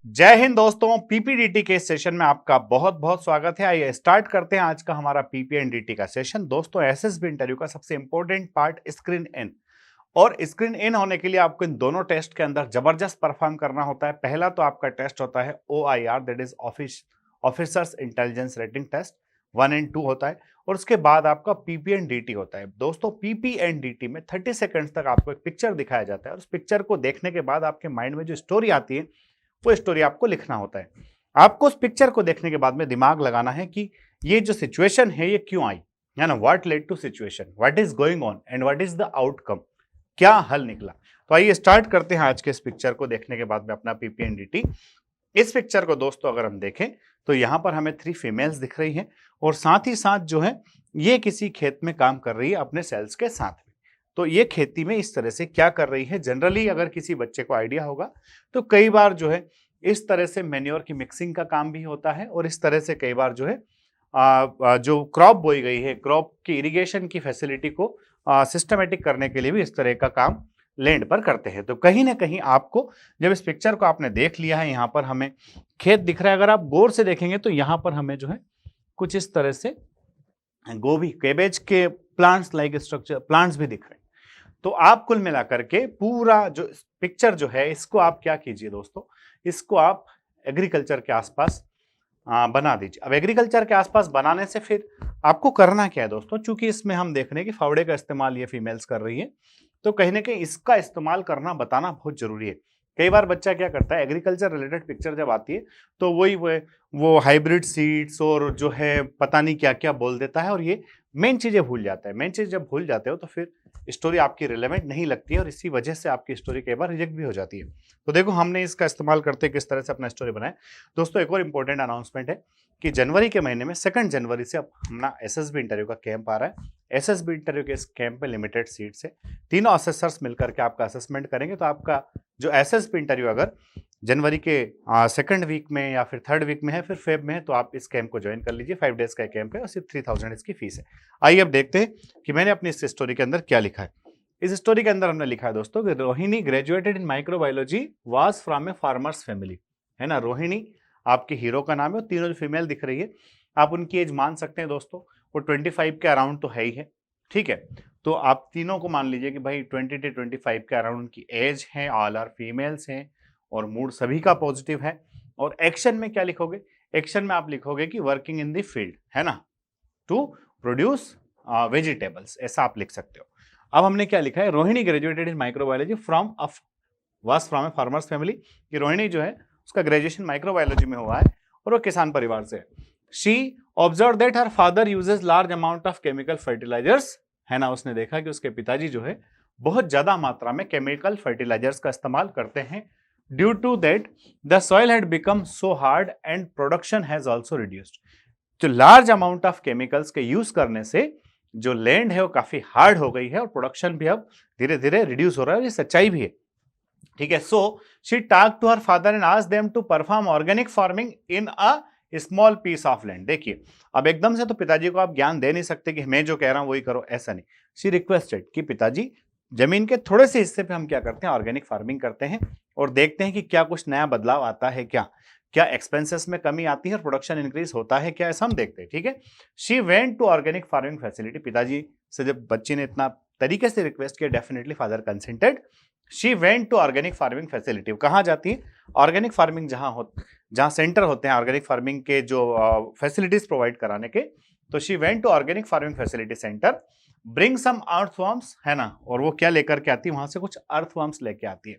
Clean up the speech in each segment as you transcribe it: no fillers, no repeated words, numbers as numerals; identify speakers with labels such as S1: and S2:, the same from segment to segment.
S1: जय हिंद दोस्तों, पीपीडीटी के सेशन में आपका बहुत बहुत स्वागत है। आइए स्टार्ट करते हैं आज का हमारा पीपीएनडीटी का सेशन। दोस्तों, एसएसबी इंटरव्यू का सबसे इंपॉर्टेंट पार्ट स्क्रीन इन, और स्क्रीन इन होने के लिए आपको इन दोनों टेस्ट के अंदर जबरदस्त परफॉर्म करना होता है। पहला तो आपका टेस्ट होता है OIR, that is officers intelligence rating test 1 और 2 होता है, और उसके बाद आपका पीपीएनडीटी होता है। दोस्तों, पीपीएनडीटी में 30 सेकंड्स तक आपको एक पिक्चर दिखाया जाता है, और उस पिक्चर को देखने के बाद आपके माइंड में जो स्टोरी आती है वो स्टोरी आपको लिखना होता है। आपको उस पिक्चर को देखने के बाद में दिमाग लगाना है कि ये जो सिचुएशन है ये क्यों आई, है ना, what led to situation, what is going on and what is the outcome, क्या हल निकला। तो आइए स्टार्ट करते हैं आज के इस पिक्चर को देखने के बाद में अपना पीपीएनडीटी। इस पिक्चर को दोस्तों अगर हम देखें तो यहाँ पर हमें 3 फीमेल्स दिख रही हैं, और साथ ही साथ जो है ये किसी खेत में काम कर रही है अपने सेल्स के साथ में। तो ये खेती में इस तरह से क्या कर रही है, जनरली अगर किसी बच्चे को आइडिया होगा तो कई बार जो है इस तरह से मेन्योर की मिक्सिंग का काम भी होता है, और इस तरह से कई बार जो है जो क्रॉप बोई गई है, क्रॉप की इरिगेशन की फैसिलिटी को सिस्टमेटिक करने के लिए भी इस तरह का काम लैंड पर करते हैं। तो कहीं ना कहीं आपको, जब इस पिक्चर को आपने देख लिया है, यहाँ पर हमें खेत दिख रहा है, अगर आप गौर से देखेंगे तो यहाँ पर हमें जो है कुछ इस तरह से गोभी, केबेज के प्लांट्स लाइक स्ट्रक्चर प्लांट्स भी दिख रहे हैं। तो आप कुल मिलाकर के पूरा जो पिक्चर जो है इसको आप क्या कीजिए दोस्तों, इसको आप एग्रीकल्चर के आसपास बना दीजिए। अब एग्रीकल्चर के आसपास बनाने से फिर आपको करना क्या है दोस्तों, चूंकि इसमें हम देख रहे हैं कि फावड़े का इस्तेमाल ये फीमेल्स कर रही है, तो कहीं ना कहीं इसका इस्तेमाल करना बताना बहुत जरूरी है। कई बार बच्चा क्या करता है, एग्रीकल्चर रिलेटेड पिक्चर जब आती है तो वही वो हाइब्रिड सीड्स और जो है पता नहीं क्या क्या बोल देता है, और ये मेन चीजें भूल जाता है। मेन चीज जब भूल जाते हो तो फिर स्टोरी आपकी रिलेवेंट नहीं लगती है, और इसी वजह से आपकी स्टोरी कई बार रिजेक्ट भी हो जाती है। तो देखो हमने इसका इस्तेमाल करते किस तरह से अपना स्टोरी बनाए। दोस्तों, एक और इंपॉर्टेंट अनाउंसमेंट है कि जनवरी के महीने में 2 जनवरी से अब अपना एसएसबी इंटरव्यू का कैंप आ रहा है। एसएसबी इंटरव्यू के इस कैंप में लिमिटेड सीट्स है, तीनों असेसर्स मिलकर के आपका असेसमेंट करेंगे। तो आपका जो एसएसबी इंटरव्यू अगर जनवरी के 2nd वीक में या फिर 3rd वीक में है, फिर फेब में है, तो आप इस कैंप को ज्वाइन कर लीजिए। 5 डेज का कैंप है और सिर्फ 3000 इसकी फीस है। आइए अब देखते हैं कि मैंने अपनी इस स्टोरी के अंदर क्या लिखा है। इस स्टोरी के अंदर हमने लिखा है दोस्तों कि Rohini graduated in microbiology, was from A farmers family, है ना। रोहिणी आपके हीरो का नाम है, और तीनों जो फीमेल दिख रही है आप उनकी एज मान सकते हैं दोस्तों, वो 25 के अराउंड तो है ही है, ठीक है। तो आप तीनों को मान लीजिए कि भाई 20 से 25 के अराउंड उनकी एज है, ऑल आर फीमेल्स हैं, और मूड सभी का पॉजिटिव है। और एक्शन में क्या लिखोगे, एक्शन में आप लिखोगे कि वर्किंग इन द फील्ड, है ना, टू प्रोड्यूस वेजिटेबल्स, ऐसा आप लिख सकते हो। अब हमने क्या लिखा है, Rohini graduated in microbiology was from A farmers family, कि रोहिणी जो है उसका ग्रेजुएशन माइक्रोबायोलॉजी में हुआ है और वो किसान परिवार से है। She observe that her father uses large amount of chemical fertilisers, है ना, उसने देखा कि उसके पिताजी जो है बहुत ज्यादा मात्रा में केमिकल फर्टिलाइजर्स का इस्तेमाल करते हैं। Due to that the soil had become so hard and production has also reduced. जो लार्ज अमाउंट ऑफ केमिकल्स के यूज करने से जो लैंड है वो काफी हार्ड हो गई है, और प्रोडक्शन भी अब धीरे धीरे रिड्यूस हो रहा है, और ये सच्चाई भी है, ठीक है। So she talk to her father and asked them to perform organic farming in a small piece of land. देखिए, अब एकदम से तो पिताजी को आप ज्ञान दे नहीं सकते कि मैं जो कह रहा हूं वही करो, ऐसा नहीं। शी रिक्वेस्टेड कि पिताजी जमीन के थोड़े से हिस्से पे हम क्या करते हैं, ऑर्गेनिक फार्मिंग करते हैं, और देखते हैं कि क्या कुछ नया बदलाव आता है, क्या क्या एक्सपेंसेस में कमी आती है और प्रोडक्शन इंक्रीज होता है क्या, ऐसा हम देखते हैं, ठीक है। She went to organic farming facility, पिताजी से जब बच्ची ने इतना तरीके से रिक्वेस्ट किया, definitely father consented. She went to organic farming facility, कहाँ जाती है, ऑर्गेनिक फार्मिंग जहां सेंटर होते हैं ऑर्गेनिक फार्मिंग के जो फैसिलिटीज प्रोवाइड कराने के। तो she went to organic farming facility centre, bring some earthworms, है ना, और वो क्या लेकर के आती है, वहां से कुछ अर्थवर्म्स लेके आती है,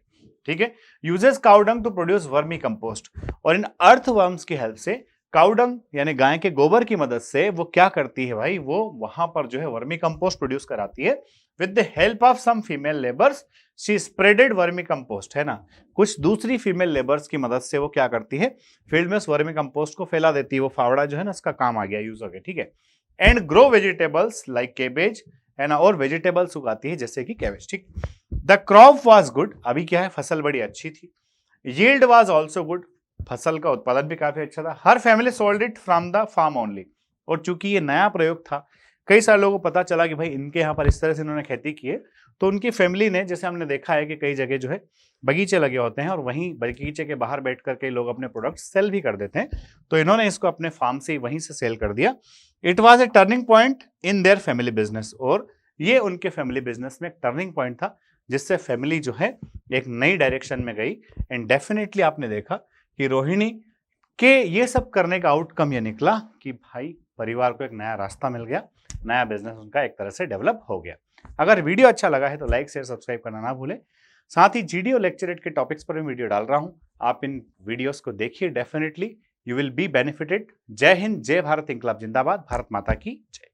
S1: ठीक है। Uses cow dung to produce vermicompost, और इन अर्थवर्म्स की हेल्प से, काउडंग यानी गाय के गोबर की मदद से वो क्या करती है भाई, वो वहां पर जो है वर्मी कंपोस्ट प्रोड्यूस कराती है। With the help of some female labours she spreaded vermicompost, है ना, कुछ दूसरी फीमेल लेबर्स की मदद से वो क्या करती है, फील्ड में उस वर्मी कंपोस्ट को फैला देती है। वो फावड़ा जो है ना, उसका काम आ गया, यूज हो गया, ठीक है। And grow vegetables like cabbage, है ना, और वेजिटेबल्स उगाती है जैसे कि कैबेज, ठीक। द क्रॉप वाज गुड, अभी क्या है, फसल बड़ी अच्छी थी। यील्ड वाज ऑल्सो गुड, फसल का उत्पादन भी काफी अच्छा था। हर family sold it from the farm only, और चूंकि ये नया प्रयोग था, कई सारे लोगों को पता चला कि भाई इनके यहाँ पर इस तरह से इन्होंने खेती की है, तो उनकी फैमिली ने, जैसे हमने देखा है कि कई जगह जो है बगीचे लगे होते हैं और वहीं बगीचे के बाहर बैठ कर के लोग अपने प्रोडक्ट सेल भी कर देते हैं, तो इन्होंने इसको अपने फार्म से वहीं से सेल कर दिया। It was a turning point in their family business, और ये उनके फैमिली बिजनेस में एक टर्निंग पॉइंट था, जिससे फैमिली जो है एक नई डायरेक्शन में गई। एंड डेफिनेटली आपने देखा कि रोहिणी के ये सब करने का आउटकम ये निकला कि भाई परिवार को एक नया रास्ता मिल गया, नया बिजनेस उनका एक तरह से डेवलप हो गया। अगर वीडियो अच्छा लगा है तो लाइक शेयर सब्सक्राइब करना ना भूलें। साथ ही जीडीओ लेक्चरेट के टॉपिक्स पर मैं वीडियो डाल रहा हूं, आप इन वीडियोस को देखिए, definitely you will be benefited. जय हिंद, जय भारत, इंकलाब जिंदाबाद, भारत माता की जय।